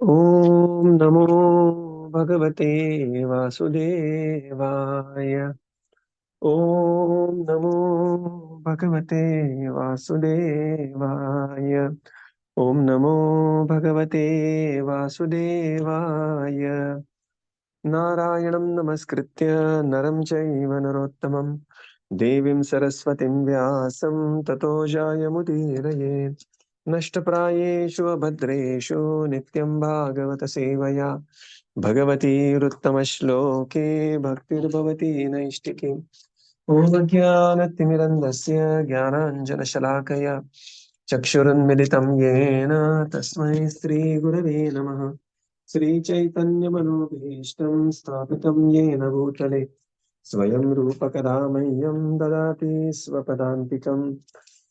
ॐ नमो भगवते वासुदेवाय। ॐ नमो भगवते वासुदेवाय। ॐ नमो भगवते वासुदेवाय। नारायणं नमस्कृत्य नरं चैव नरोत्तमं देवीं सरस्वतीं व्यासं ततो जायमुदीरये। नष्टप्रायेषु अभद्रेषु नित्यं भागवत सेवया भगवतीरुत्तमश्लोके भक्तिर्भवति नैष्टिकी। ॐ ज्ञानतिमिरन्धस्य ज्ञानाञ्जनशलाकया चक्षुरुन्मिलितं येन तस्मै श्रीगुरवे नमः। श्रीचैतन्यमनोभीष्टं स्थापितं येन भूतले स्वयं रूपकदा मह्यं ददाति स्वपदान्तिकं।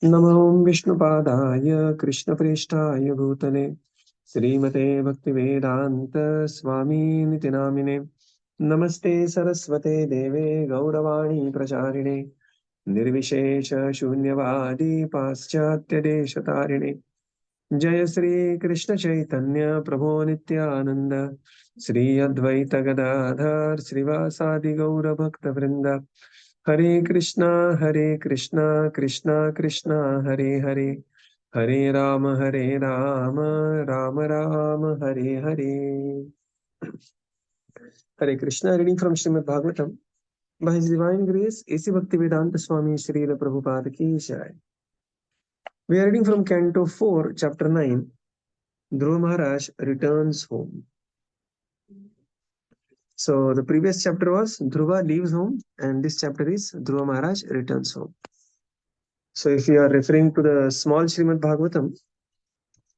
नमो विष्णुपादाय कृष्णप्रेष्ठाय भूतले श्रीमते भक्तिवेदान्त स्वामीनिति नामिने। नमस्ते सरस्वते देवे गौरवाणी प्रचारिणे निर्विशेष शून्यवादी पाश्चात्यदेशतारिणे। जय श्री कृष्ण चैतन्य प्रभो नित्यानंद श्री अद्वैत गदाधर श्रीवासादि गौर भक्त वृंद। हरे कृष्णा कृष्णा कृष्णा हरे हरे, हरे Ram Ram Ram Hare Hare. Hare Krishna, reading from Śrīmad Bhāgavatam. By His Divine Grace, A.C. Bhaktivedanta Swami Srila Prabhupada Ki Jai. We are reading from Canto 4, Chapter 9, Dhruva Mahārāja returns home. So the previous chapter was Dhruva leaves home, and this chapter is Dhruva Mahārāja returns home. So if you are referring to the small Śrīmad Bhāgavatam,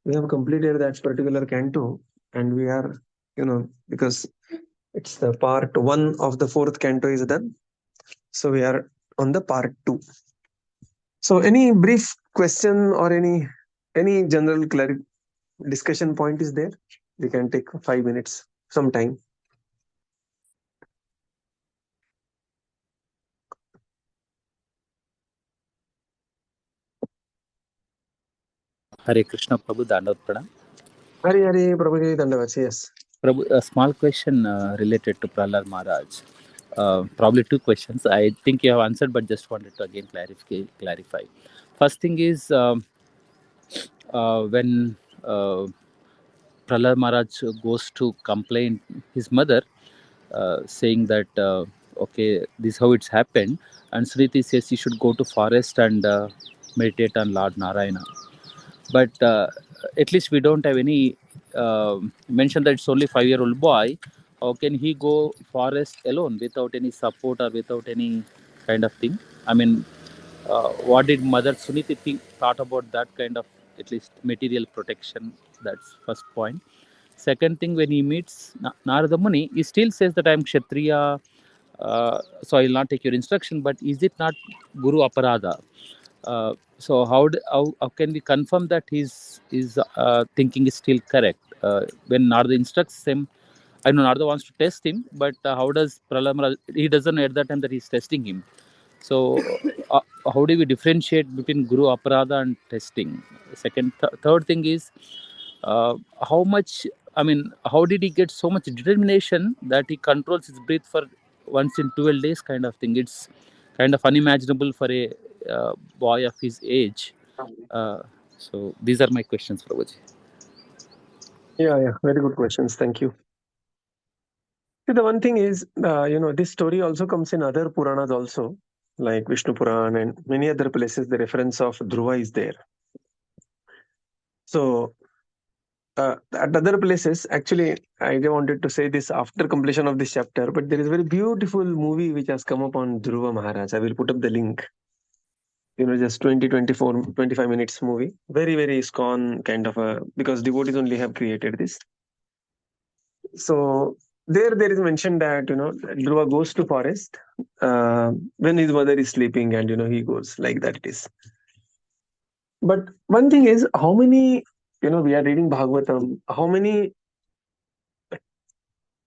we have completed that particular canto, and we are, because it's the part 1 of the 4th canto is done. So we are on the part 2. So any brief question or any general discussion point is there? We can take 5 minutes, some time. Hare Krishna Prabhu, Dandavat Pranam. Hare Prabhuji Dandavat, yes. Prabhu, a small question related to Prahlad Maharaj. Probably two questions. I think you have answered, but just wanted to again clarify. First thing is when Prahlad Maharaj goes to complain his mother, saying that okay, this is how it's happened, and Sriti says he should go to forest and meditate on Lord Narayana. But at least we don't have any mention that it's only 5-year-old boy. How can he go forest alone without any support or without any kind of thing? I mean, what did Mother Suniti thought about that kind of at least material protection? That's first point. Second thing, when he meets Narada Muni, he still says that I am Kshatriya, so I will not take your instruction. But is it not Guru Aparadha? So how can we confirm that his thinking is still correct when Narada instructs him? I know Narada wants to test him, but how does Prahlad? He doesn't know at that time that he's testing him. So how do we differentiate between Guru Aparadha and testing? Third thing is how much. I mean, how did he get so much determination that he controls his breath for once in 12 days, kind of thing? It's kind of unimaginable for a boy of his age. So these are my questions, Prabhuji. Yeah, very good questions. Thank you. See, the one thing is, this story also comes in other Puranas also, like Viṣṇu Purana and many other places. The reference of Dhruva is there. So at other places, actually, I wanted to say this after completion of this chapter, but there is a very beautiful movie which has come up on Dhruva Mahārāja. I will put up the link. Just 20, 24, 25 minutes movie. Very, very ISKCON kind of because devotees only have created this. So there is mentioned that, Dhruva goes to forest when his mother is sleeping and, he goes like that it is. But one thing is, how many, we are reading Bhagavatam, how many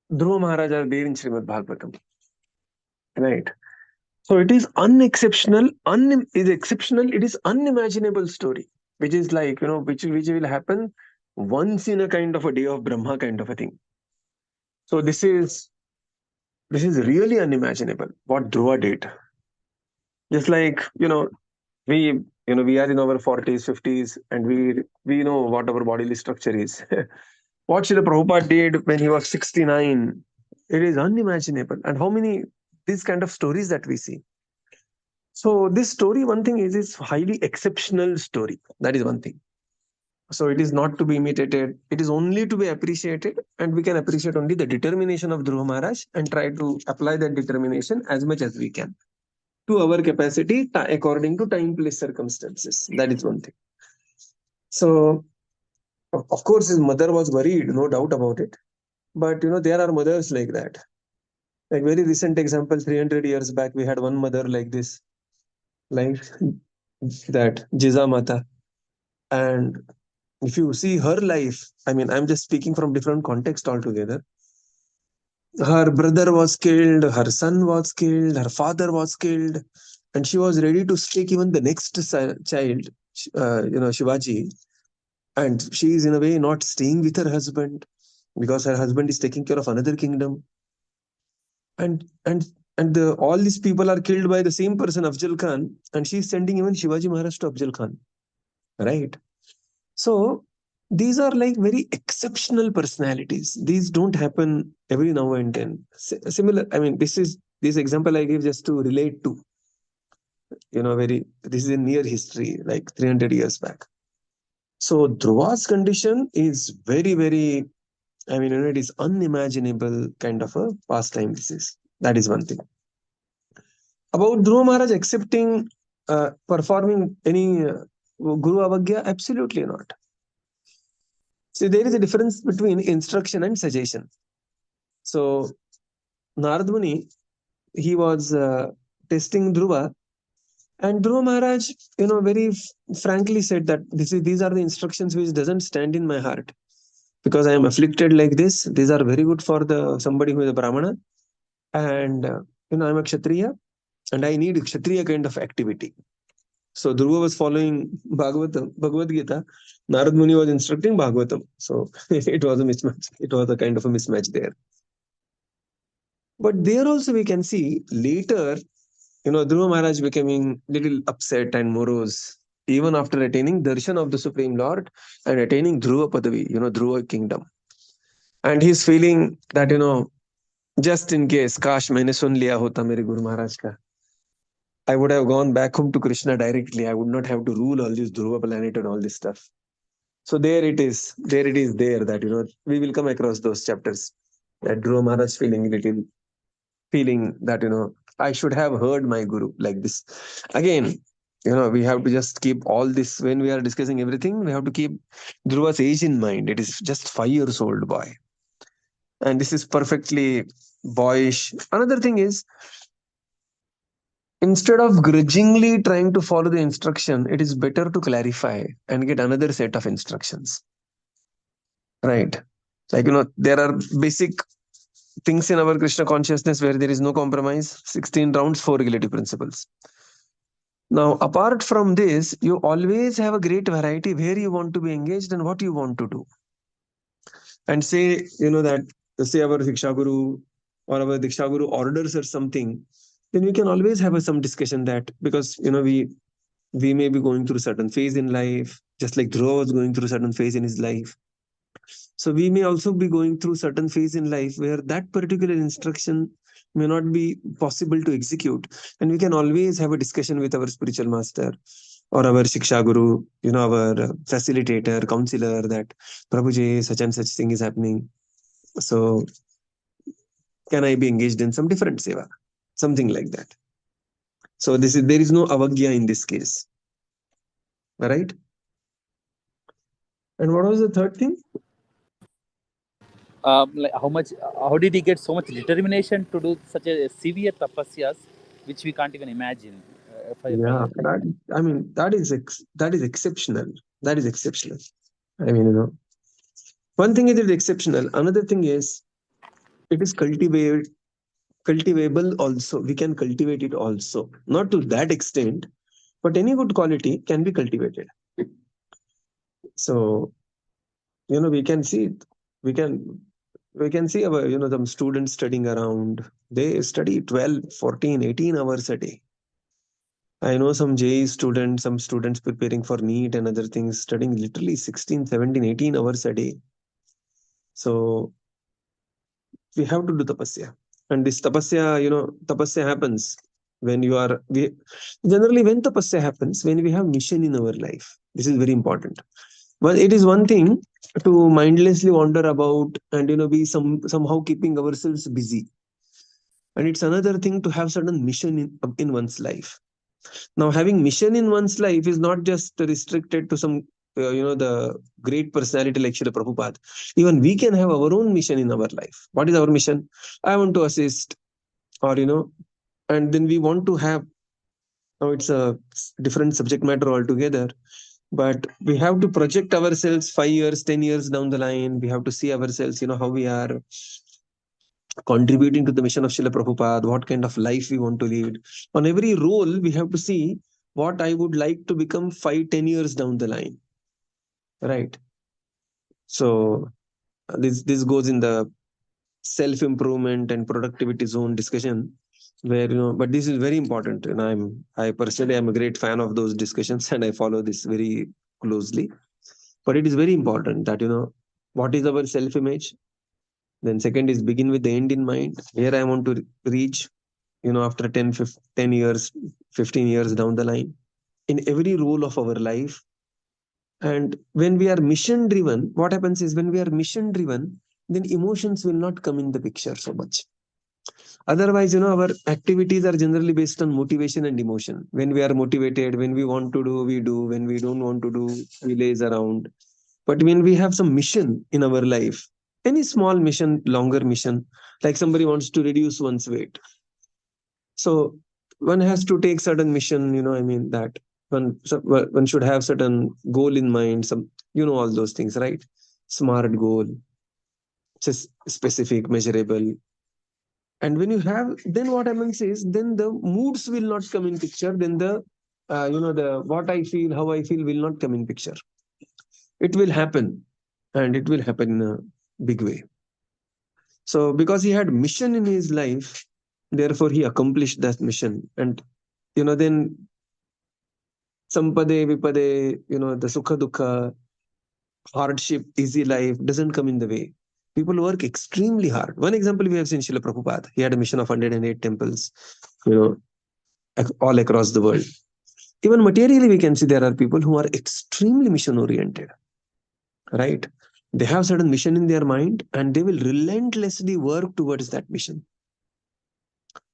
Dhruva Mahārāja are there in Śrīmad Bhagavatam? Right. So it is unexceptional, it is exceptional, it is unimaginable story, which is like, which will happen once in a kind of a day of Brahma kind of a thing. So this is really unimaginable what Dhruva did. Just like, we are in our 40s, 50s, and we know what our bodily structure is. What Srila Prabhupada did when he was 69, it is unimaginable. And how many these kind of stories that we see. So this story, one thing is, it's highly exceptional story. That is one thing. So it is not to be imitated. It is only to be appreciated, and we can appreciate only the determination of Dhruva Maharaj and try to apply that determination as much as we can to our capacity according to time, place, circumstances. That is one thing. So of course his mother was worried, no doubt about it. But there are mothers like that. Like very recent example, 300 years back, we had one mother like this, like that Jiza Mata. And if you see her life, I mean, I'm just speaking from different context altogether. Her brother was killed, her son was killed, her father was killed, and she was ready to stake even the next child, Shivaji. And she is in a way not staying with her husband because her husband is taking care of another kingdom. And all these people are killed by the same person, Afzal Khan, and she is sending even Shivaji Maharaj to Afzal Khan, right? So these are like very exceptional personalities. These don't happen every now and then. Similar, I mean, this example I gave just to relate to, this is a near history, like 300 years back. So Dhruva's condition is very, very, I mean, it is unimaginable kind of a pastime this is. That is one thing. About Dhruva Maharaj accepting, performing any Guru Avagya, absolutely not. See, there is a difference between instruction and suggestion. So, Narad Muni, he was testing Dhruva, and Dhruva Maharaj, very frankly said that these are the instructions which doesn't stand in my heart, because I am afflicted like this. These are very good for somebody who is a Brahmana, and I'm a Kshatriya, and I need Kshatriya kind of activity. So Dhruva was following Bhagavad Gita. Narad Muni was instructing Bhagavatam. So it was a mismatch. It was a kind of a mismatch there. But there also we can see later, Dhruva Maharaj becoming little upset and morose even after attaining darshan of the Supreme Lord and attaining Dhruva Padavi, Dhruva kingdom. And he's feeling that, just in case, kash maine sun liya hota mere Guru Maharaj ka, I would have gone back home to Krishna directly. I would not have to rule all this Dhruva planet and all this stuff. So there it is there that, we will come across those chapters. That Dhruva Maharaj feeling that, I should have heard my Guru like this. Again, we have to just keep all this when we are discussing everything. We have to keep Dhruva's age in mind. It is just 5 years old boy. And this is perfectly boyish. Another thing is, instead of grudgingly trying to follow the instruction, it is better to clarify and get another set of instructions. Right? Like, there are basic things in our Krishna consciousness where there is no compromise. 16 rounds, 4 regulative principles. Now, apart from this, you always have a great variety where you want to be engaged and what you want to do. And say, that, say our Diksha Guru or our Diksha Guru orders or something, then we can always have some discussion that, because, we may be going through a certain phase in life, just like Dhruva was going through a certain phase in his life. So we may also be going through certain phase in life where that particular instruction may not be possible to execute. And we can always have a discussion with our spiritual master or our Shiksha Guru, our facilitator, counselor, that Prabhuji, such and such thing is happening. So can I be engaged in some different seva? Something like that. So there is no avagya in this case. All right? And what was the third thing? Like how did he get so much determination to do such a severe tapasyas, which we can't even imagine? That is exceptional. That is exceptional. I mean, one thing is it is exceptional. Another thing is it is cultivable also. We can cultivate it also. Not to that extent, but any good quality can be cultivated. So we can see it. We can see our, some students studying around. They study 12, 14, 18 hours a day. I know some JEE students, some students preparing for NEET and other things, studying literally 16, 17, 18 hours a day. So we have to do tapasya. And this tapasya happens when generally when tapasya happens, when we have mission in our life. This is very important. Well, it is one thing to mindlessly wander about and, be somehow keeping ourselves busy. And it's another thing to have certain mission in one's life. Now, having mission in one's life is not just restricted to some, the great personality like Srila Prabhupada. Even we can have our own mission in our life. What is our mission? I want to assist, or, and then we want to have, now it's a different subject matter altogether, but we have to project ourselves 5 years, 10 years down the line. We have to see ourselves, how we are contributing to the mission of Srila Prabhupada, what kind of life we want to lead. On every role, we have to see what I would like to become 5, 10 years down the line. Right. So this goes in the self-improvement and productivity zone discussion, where, but this is very important. And I personally am a great fan of those discussions, and I follow this very closely. But it is very important that, what is our self-image? Then second is begin with the end in mind. Where I want to reach, after 10 years, 15 years down the line, in every role of our life. And when we are mission driven, what happens is, when we are mission driven, then emotions will not come in the picture so much. Otherwise, our activities are generally based on motivation and emotion. When we are motivated, when we want to do, we do. When we don't want to do, we laze around. But when we have some mission in our life, any small mission, longer mission, like somebody wants to reduce one's weight. So one has to take certain mission, that one should have certain goal in mind, some, all those things, right? Smart goal, specific, measurable. And when you have, then what happens is, then the moods will not come in picture. Then the, the what I feel, how I feel will not come in picture. It will happen, and it will happen in a big way. So because he had mission in his life, therefore he accomplished that mission. And, then sampade, vipade, the sukha dukha, hardship, easy life doesn't come in the way. People work extremely hard. One example we have seen Srila Prabhupada. He had a mission of 108 temples, all across the world. Even materially, we can see there are people who are extremely mission oriented, right? They have certain mission in their mind, and they will relentlessly work towards that mission.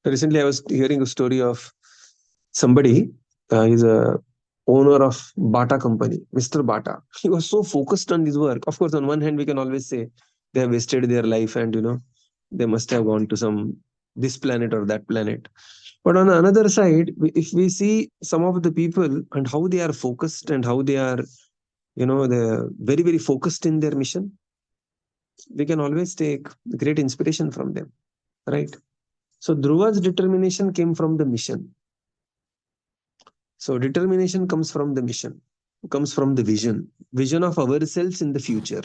Recently, I was hearing a story of somebody. He's a owner of Bata company, Mr. Bata. He was so focused on his work. Of course, on one hand, we can always say they have wasted their life, and they must have gone to this planet or that planet. But on the another side, if we see some of the people and how they are focused, and how they are, they're very, very focused in their mission, we can always take great inspiration from them, right? So Dhruva's determination came from the mission. So determination comes from the mission, comes from the vision of ourselves in the future.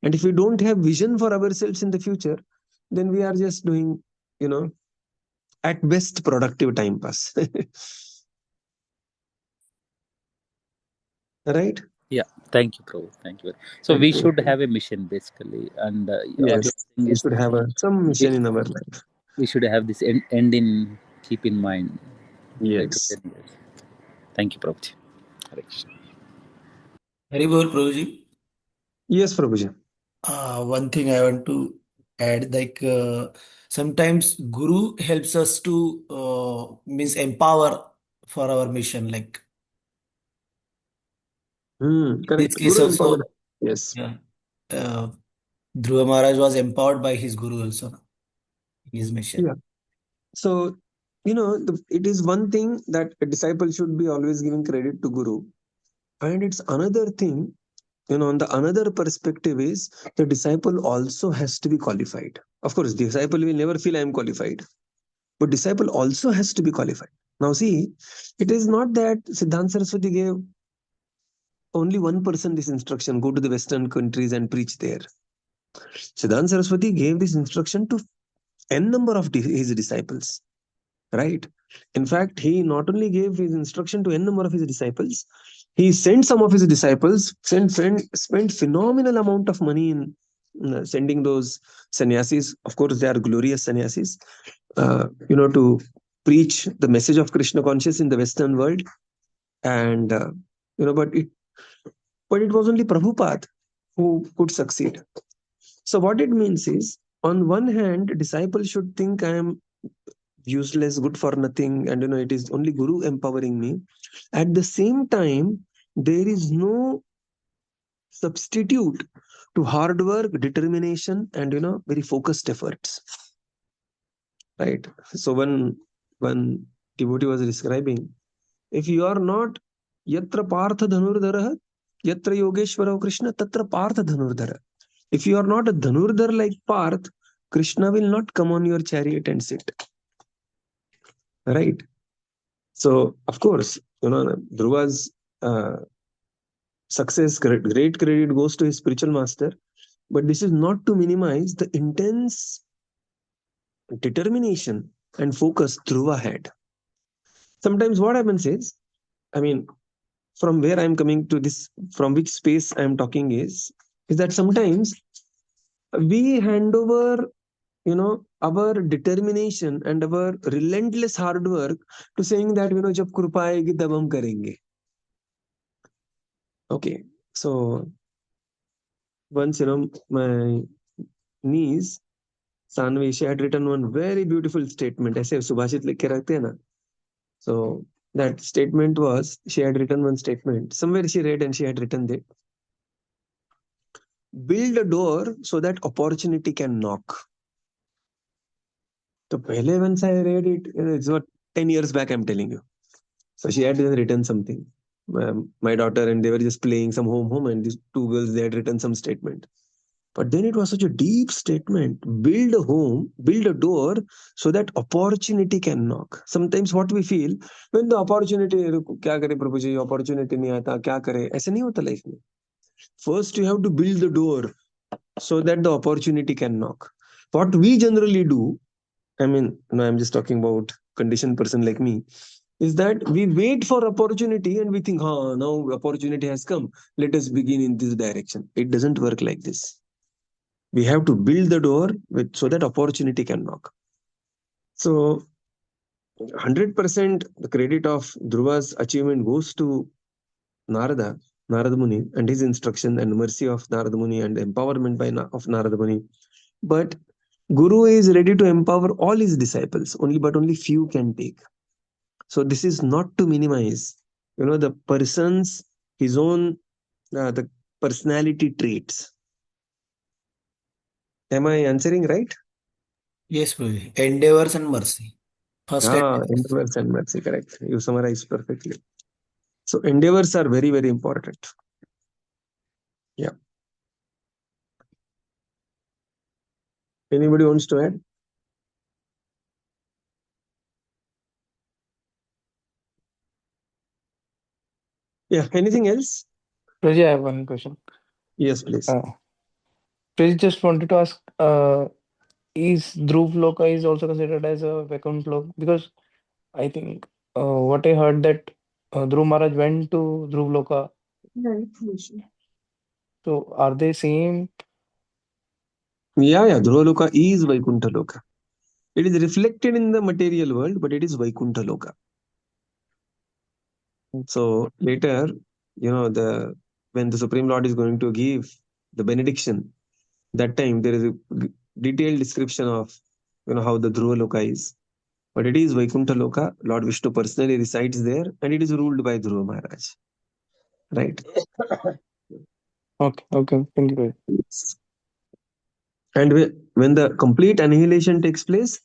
And if we don't have vision for ourselves in the future, then we are just doing, at best, productive time pass. Right? Yeah, thank you, Prabhu. Thank you. So Thank we you. should have a mission basically, and what Yes, you're saying we is should have some mission in our life. we should have this end in keep in mind. 5 to Yes. 10 years. Thank you, Prabhuji. Hare Krishna. Very well, Prabhuji. Yes, Prabhuji. One thing I want to add, like sometimes Guru helps us to means empower for our mission. Like this Correct. case Guru also, empowered. Yes. yeah, Dhruva Maharaj was empowered by his Guru also in his mission. Yeah. So, it is one thing that a disciple should be always giving credit to Guru. And it's another thing, on the another perspective is, the disciple also has to be qualified. Of course, disciple will never feel I am qualified, but disciple also has to be qualified. Now see, it is not that Siddhanta Saraswati gave only one person this instruction, go to the Western countries and preach there. Siddhanta Saraswati gave this instruction to n number of his disciples, right? In fact, he not only gave his instruction to n number of his disciples, he sent some of his disciples, spent phenomenal amount of money in sending those sannyasis. Of course, they are glorious sannyasis, to preach the message of Krishna consciousness in the Western world. And but it was only Prabhupada who could succeed. So what it means is, on one hand, disciples should think I am useless, good for nothing, and it is only Guru empowering me. At the same time, there is no substitute to hard work, determination, and very focused efforts. Right. So when devotee was describing, if you are not yatra partha dhanurdhara, yatra yogeshwara Krishna, tatra partha dhanurdhara. If you are not a dhanurdhar like Parth, Krishna will not come on your chariot and sit. Right. So, of course, Dhruva's success, great credit goes to his spiritual master. But this is not to minimize the intense determination and focus Dhruva had. Sometimes what happens is, from where I'm coming to this, from which space I'm talking is that sometimes we hand over, our determination and our relentless hard work to saying that, jab krupa aayegi tab hum karenge. Okay, so once, my niece, Sanvi, she had written one very beautiful statement. ऐसे सुभाषित लिख के रखते हैं ना. So that statement was, she had written one statement. Somewhere she read and she had written that, build a door so that opportunity can knock. So pehle once I read it, it's what 10 years back I'm telling you. So she had written something. My daughter and they were just playing some home and these two girls, they had written some statement. But then it was such a deep statement. Build a home, build a door so that opportunity can knock. Sometimes what we feel, when the opportunity, kya kare Prabhu ji, opportunity nahi aata, kya kare? Aisa nahi hota life mein. First you have to build the door so that the opportunity can knock. What we generally do, I'm just talking about conditioned person like me, is that we wait for opportunity and we think, now opportunity has come. Let us begin in this direction. It doesn't work like this. We have to build the door so that opportunity can knock. So 100% the credit of Dhruva's achievement goes to Narada Muni and his instruction and mercy of Narada Muni and empowerment of Narada Muni. But Guru is ready to empower all his disciples, but only few can take. So this is not to minimize, the person's, his own, the personality traits. Am I answering right? Yes, Prabhuji. Endeavors and mercy. First Endeavors and mercy, correct. You summarized perfectly. So endeavors are very, very important. Yeah. Anybody wants to add? Yeah. Anything else? Prajit, I have one question. Yes, please. Prajit just wanted to ask, is Dhruv Loka is also considered as a Vaikuṇṭha Loka? Because I think what I heard that Dhruva Maharaj went to Dhruv Loka. So are they same? Yeah. Dhruva Loka is Vaikuṇṭha Loka. It is reflected in the material world, but it is Vaikuṇṭha Loka. So later, when the Supreme Lord is going to give the benediction, that time there is a detailed description of how the Dhruva Loka is. But it is Vaikuṇṭha Loka. Lord Viṣṇu personally resides there, and it is ruled by Dhruva Mahārāja. Right. Okay. Thank you. And when the complete annihilation takes place,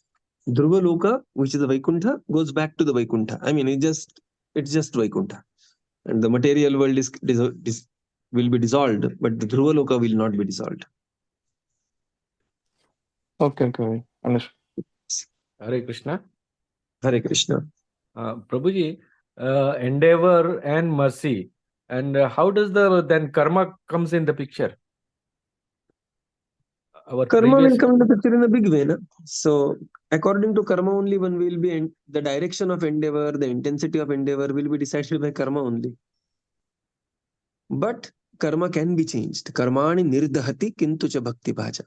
Dhruva Loka, which is the Vaikuṇṭha, goes back to the Vaikuṇṭha. It's just Vaikuṇṭha. And the material world will be dissolved, but the Dhruva Loka will not be dissolved. Okay. Understood. Hare Krishna. Hare Krishna. Prabhuji, endeavor and mercy. And how does then karma comes in the picture? Our Karma previous will come in the picture in a big way. Na? So according to karma only, one will be the direction of endeavor, the intensity of endeavor will be decided by karma only. But karma can be changed. Karmani nirdahati kintu cha bhakti bhaja.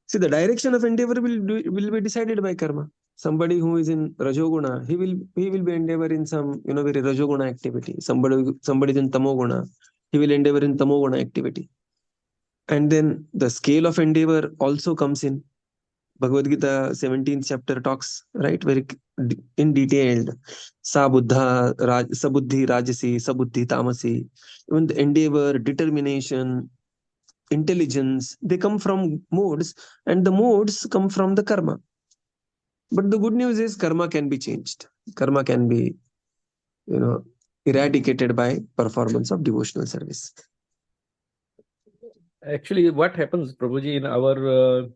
See, the direction of endeavor will be decided by karma. Somebody who is in rajoguna, he will be endeavor in some very rajoguna activity. Somebody is in tamoguna, he will endeavor in tamoguna activity. And then the scale of endeavor also comes in. Bhagavad Gita 17th chapter talks very in detailed. Sabuddhi rajasi, sabuddhi tamasi. Even the endeavor, determination, intelligence, they come from modes, and the modes come from the karma. But the good news is karma can be changed. Karma can be, eradicated by performance of devotional service. actually what happens, Prabhuji, in our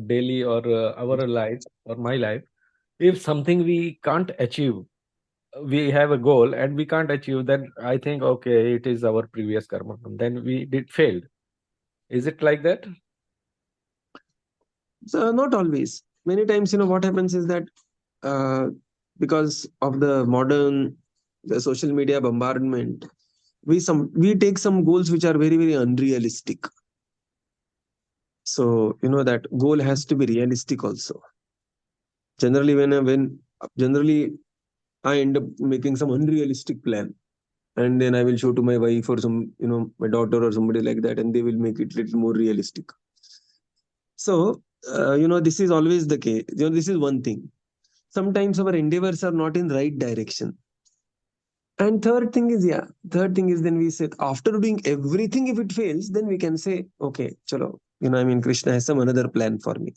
daily or our life or my life, if something we can't achieve, we have a goal and we can't achieve, then I think, okay, it is our previous karma. Then we did failed. Is it like that? So not always. Many times, what happens is that because of the social media bombardment, we take some goals which are very, very unrealistic. So that goal has to be realistic also. Generally, when I end up making some unrealistic plan, and then I will show to my wife or my daughter or somebody like that, and they will make it little more realistic. So this is always the case. This is one thing. Sometimes our endeavors are not in right direction. And third thing is then we said, after doing everything, if it fails, then we can say, okay, chalo, Krishna has some another plan for me.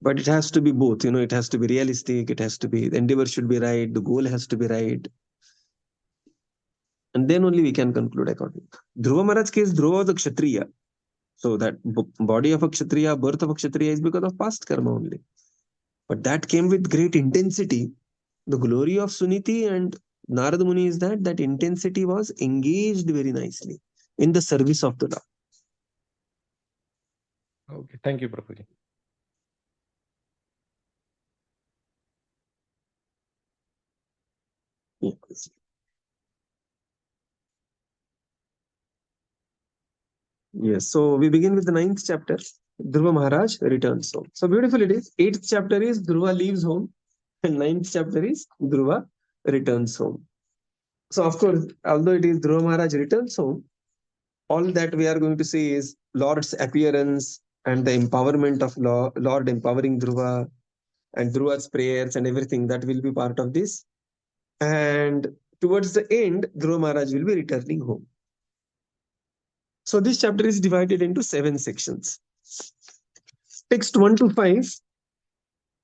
But it has to be both, it has to be realistic, the endeavor should be right, the goal has to be right. And then only we can conclude accordingly. Dhruva Maharaj's case, Dhruva was a Kshatriya. So that body of a Kshatriya, birth of a Kshatriya is because of past karma only. But that came with great intensity. The glory of Suniti and Narada Muni is that intensity was engaged very nicely in the service of the Lord. Okay, thank you, Prabhuji. Yes. Yes, so we begin with the 9th chapter. Dhruva Maharaj returns home. So beautiful it is. 8th chapter is Dhruva leaves home, and 9th chapter is Dhruva returns home. So of course, although it is Dhruva Maharaj returns home, all that we are going to see is Lord's appearance and the empowerment of Lord empowering Dhruva and Dhruva's prayers and everything that will be part of this. And towards the end, Dhruva Maharaj will be returning home. So this chapter is divided into 7 sections. Text 1 to 5,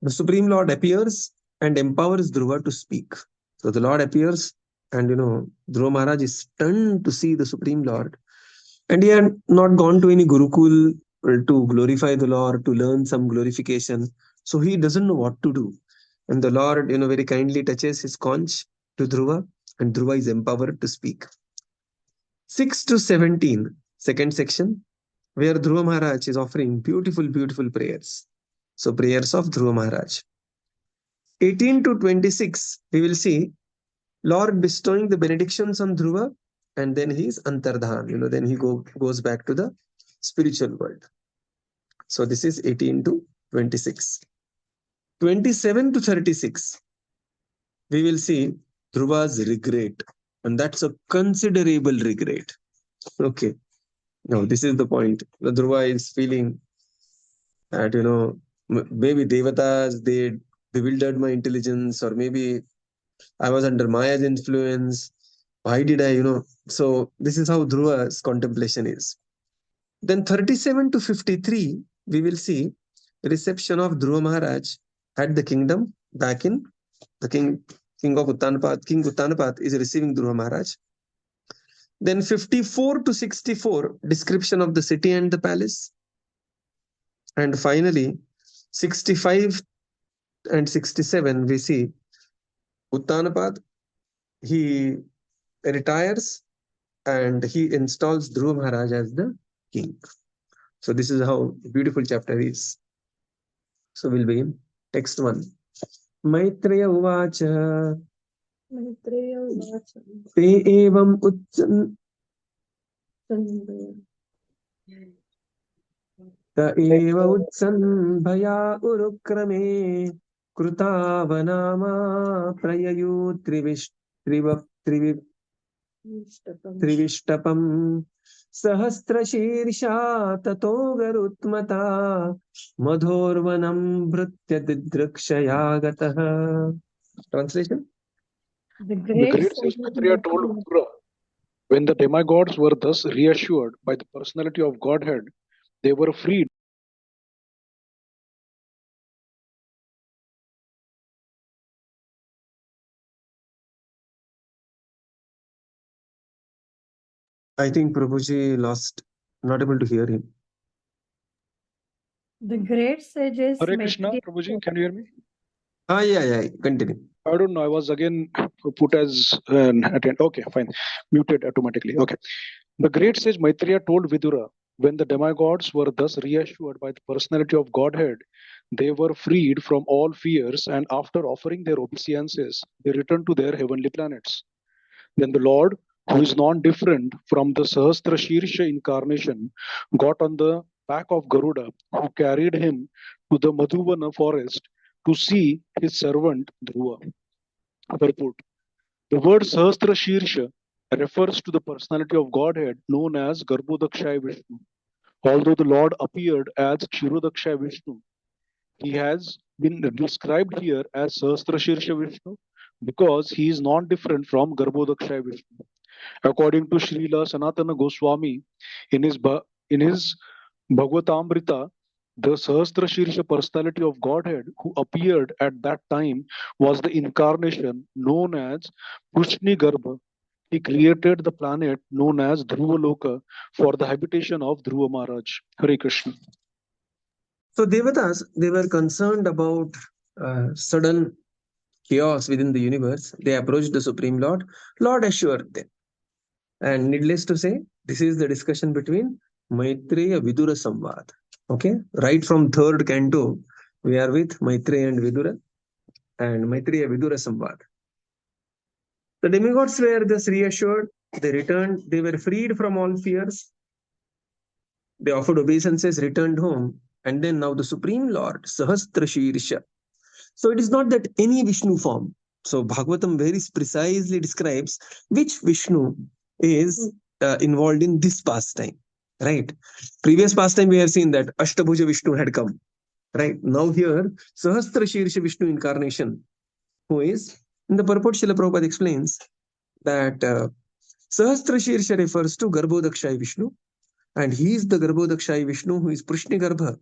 the Supreme Lord appears and empowers Dhruva to speak. So the Lord appears and Dhruva Maharaj is stunned to see the Supreme Lord. And he had not gone to any Gurukul to glorify the Lord, to learn some glorification. So he doesn't know what to do. And the Lord, very kindly touches his conch to Dhruva, and Dhruva is empowered to speak. 6 to 17, second section, where Dhruva Maharaj is offering beautiful, beautiful prayers. So prayers of Dhruva Maharaj. 18 to 26, we will see Lord bestowing the benedictions on Dhruva, and then he is Antardhan, then he goes back to the spiritual world. So this is 18 to 26. 27 to 36, we will see Dhruva's regret, and that's a considerable regret. Okay. Now, this is the point. The Dhruva is feeling that, maybe Devatas, they bewildered my intelligence, or maybe I was under Maya's influence. Why did I, So this is how Dhruva's contemplation is. Then 37 to 53, we will see reception of Dhruva Maharaj at the kingdom back in the king of Uttanapat. King Uttanapat is receiving Dhruva Maharaj. Then 54 to 64, description of the city and the palace. And finally, 65 and 67, we see Uttanapat, he retires and he installs Dhruva Mahārāja as the king. So this is how beautiful chapter is. So we'll begin. Text 1. Maitreya Uvacha Te evam Ta eva utsan bhaya urukrame krutavanama prayayu trivishtapam sahasrashirsha tato garutmata madhorvanam bhritya didrakshaya. Translation? The The great great sage Maitreya told Dhruva, when the demigods were thus reassured by the personality of Godhead, they were freed. I think Prabhuji lost, not able to hear him. The great sages Hare Krishna, Maitreya Prabhuji, can you hear me? Yeah, continue. I don't know. I was again put as an attend. Okay, fine. Muted automatically. Okay. The great sage Maitreya told Vidura, when the demigods were thus reassured by the personality of Godhead, they were freed from all fears, and after offering their obeisances, they returned to their heavenly planets. Then the Lord, who is non-different from the Sahasrashirsha incarnation, got on the back of Garuda, who carried him to the Madhuvana forest to see his servant Dhruva. Purport. The word Sahasrashirsha refers to the personality of Godhead known as Garbhodakshaya Viṣṇu. Although the Lord appeared as Kshirodakshaya Viṣṇu, he has been described here as Sahasrashirsha Viṣṇu because he is non-different from Garbhodakshaya Viṣṇu. According to Srila Sanatana Goswami, in his Bhagavatamrita, the Sahasrashirsha personality of Godhead who appeared at that time was the incarnation known as Pushni-garbha. He created the planet known as Dhruva Loka for the habitation of Dhruva Mahārāja. Hare Krishna. So Devatas, they were concerned about sudden chaos within the universe. They approached the Supreme Lord. Lord assured them. And needless to say, this is the discussion between Maitreya Vidura Samvad. Okay, right from third canto, we are with Maitreya and Vidura and Maitreya Vidura Samvad. The demigods were thus reassured. They returned. They were freed from all fears. They offered obeisances, returned home, and then now the Supreme Lord, Sahasrashirsha. So it is not that any Viṣṇu form. So Bhagavatam very precisely describes which Viṣṇu is involved in this pastime. Right? Previous pastime we have seen that Ashtabhuja Viṣṇu had come. Right? Now here, Sahasrashirsha Viṣṇu incarnation, who is, in the purport Srila Prabhupada explains that Sahasrashirsha refers to Garbhodakshaya Viṣṇu, and he is the Garbhodakshaya Viṣṇu who is Pushni-garbha.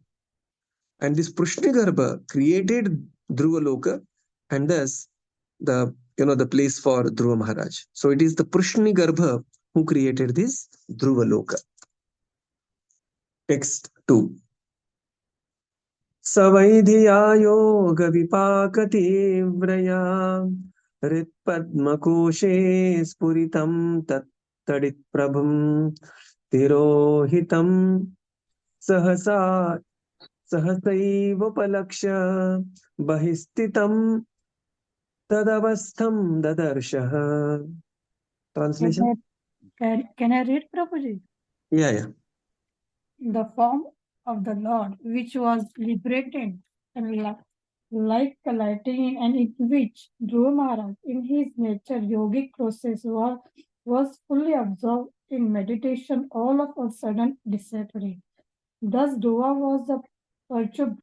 And this Pushni-garbha created Dhruva Loka, and thus the place for Dhruva Mahārāja. So it is the Pushni-garbha who created this Dhruva Loka. Text 2. Savaidhiya yoga vipakati vraya ritpadmakoshe spuritam tattadit prabham tirohitam sahasa Sahasaiva bahistitam tadavastham dadarshah. Translation? Can I read, Prabhuji? Yeah. The form of the Lord, which was liberated and like the lightning, and in which Dhruva Mahārāja, in his nature yogic process, was fully absorbed in meditation, all of a sudden disappeared. Thus Dhruva was perturbed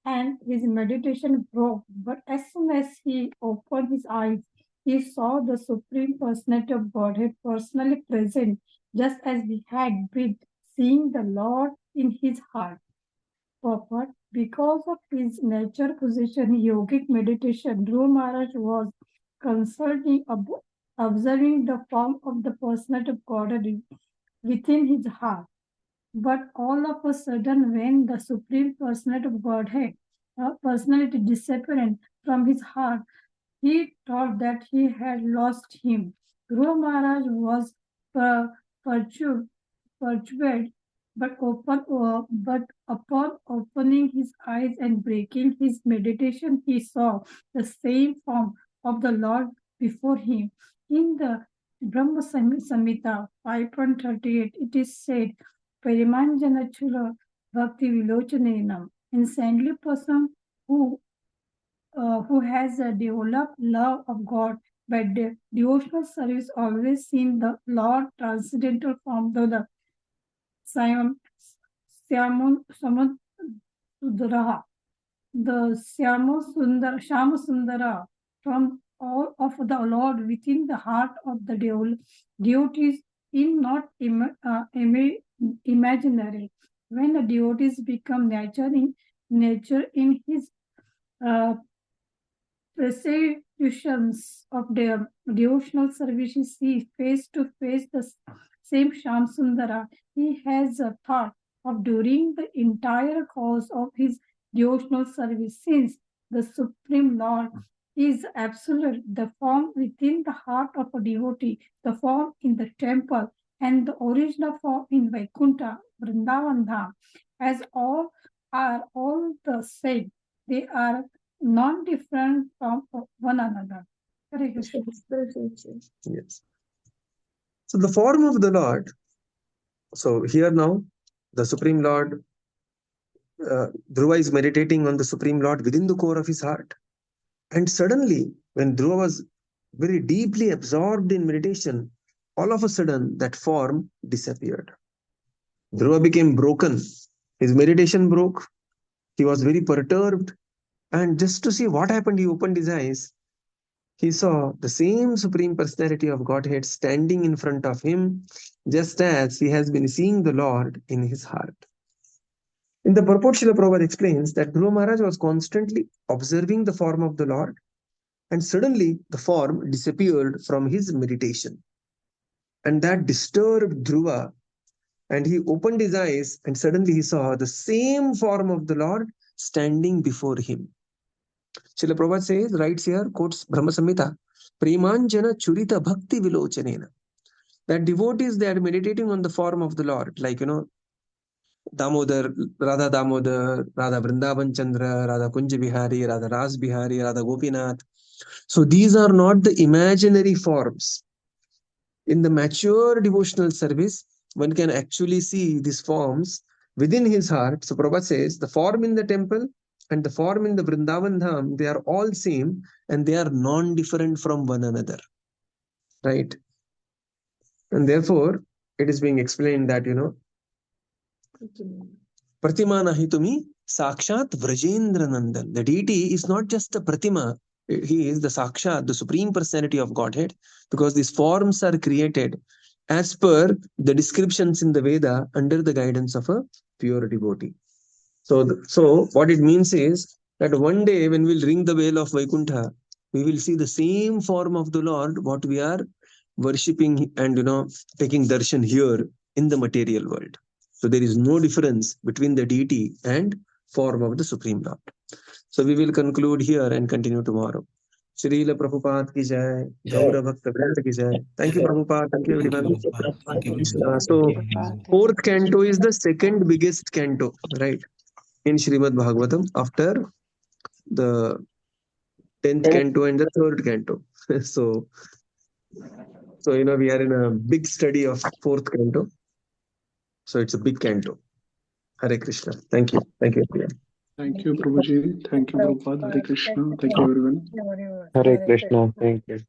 and his meditation broke. But as soon as he opened his eyes, he saw the Supreme Personality of Godhead personally present, just as he had been seeing the Lord in his heart. Purport: because of his nature position in yogic meditation, Dhruva Mahārāja was observing the form of the Personality of Godhead within his heart. But all of a sudden, when the Supreme Personality of Godhead personality disappeared from his heart, he thought that he had lost him. Dhruva Maharaj was perturbed, but upon opening his eyes and breaking his meditation, he saw the same form of the Lord before him. In the Brahma Samhita 5.38, it is said, Parimanjana Chula Bhakti Vilochanenam. Insanely person who has a developed love of God by devotional service always seen the Lord transcendental form of the Samudra, the Shamasundara from all of the Lord within the heart of the devotees in not imaginary. When the devotees become nature in his persecutions of their devotional services, see face to face the same Shamsundara he has a thought of during the entire course of his devotional service, since the Supreme Lord is absolute, the form within the heart of a devotee, the form in the temple, and the original form in Vaikuṇṭha, Vrindavan Dham, as all are all the same. They are non-different from one another. Hare Krishna. Yes. So the form of the Lord. So here now, the Supreme Lord, Dhruva is meditating on the Supreme Lord within the core of his heart. And suddenly, when Dhruva was very deeply absorbed in meditation, all of a sudden that form disappeared. Dhruva became broken. His meditation broke. He was very perturbed. And just to see what happened, he opened his eyes. He saw the same Supreme Personality of Godhead standing in front of him, just as he has been seeing the Lord in his heart. In the purport, Srila Prabhupada explains that Dhruva Maharaj was constantly observing the form of the Lord, and suddenly the form disappeared from his meditation. And that disturbed Dhruva, and he opened his eyes, and suddenly he saw the same form of the Lord standing before him. Srila Prabhupada says, writes here, quotes Brahma Samhita, Premanjana Churita Bhakti Vilochanena. That devotees, they are meditating on the form of the Lord, like, Damodar, Radha Vrindavan Chandra, Radha Kunja Bihari, Radha Ras Bihari, Radha Gopinath. So these are not the imaginary forms. In the mature devotional service, one can actually see these forms within his heart. So Prabhupada says, the form in the temple and the form in the Vrindavan Dham, they are all same and they are non-different from one another. Right? And therefore, it is being explained that, Pratima Nahitumi Sakshat Vrajendra Nandan. The deity is not just a Pratima, he is the Sakshat, the Supreme Personality of Godhead, because these forms are created as per the descriptions in the Veda under the guidance of a pure devotee. So what it means is that one day when we'll ring the bell of Vaikuṇṭha, we will see the same form of the Lord, what we are worshipping and, taking darshan here in the material world. So there is no difference between the deity and form of the Supreme Lord. So we will conclude here and continue tomorrow. Srila Prabhupada ki jai, Gaura Bhakta Vrinda ki jai. Thank you, Prabhupada. Thank you, everyone. Thank you. So, fourth canto is the second biggest canto, right, in Śrīmad Bhāgavatam after the 10th canto and the 3rd canto. So we are in a big study of 4th canto. So it's a big canto. Hare Krishna. Thank you. Thank you, everyone. Thank you, Prabhuji. Thank you, Prabhupada. Hare Krishna. Thank you, everyone. Hare Krishna. Thank you.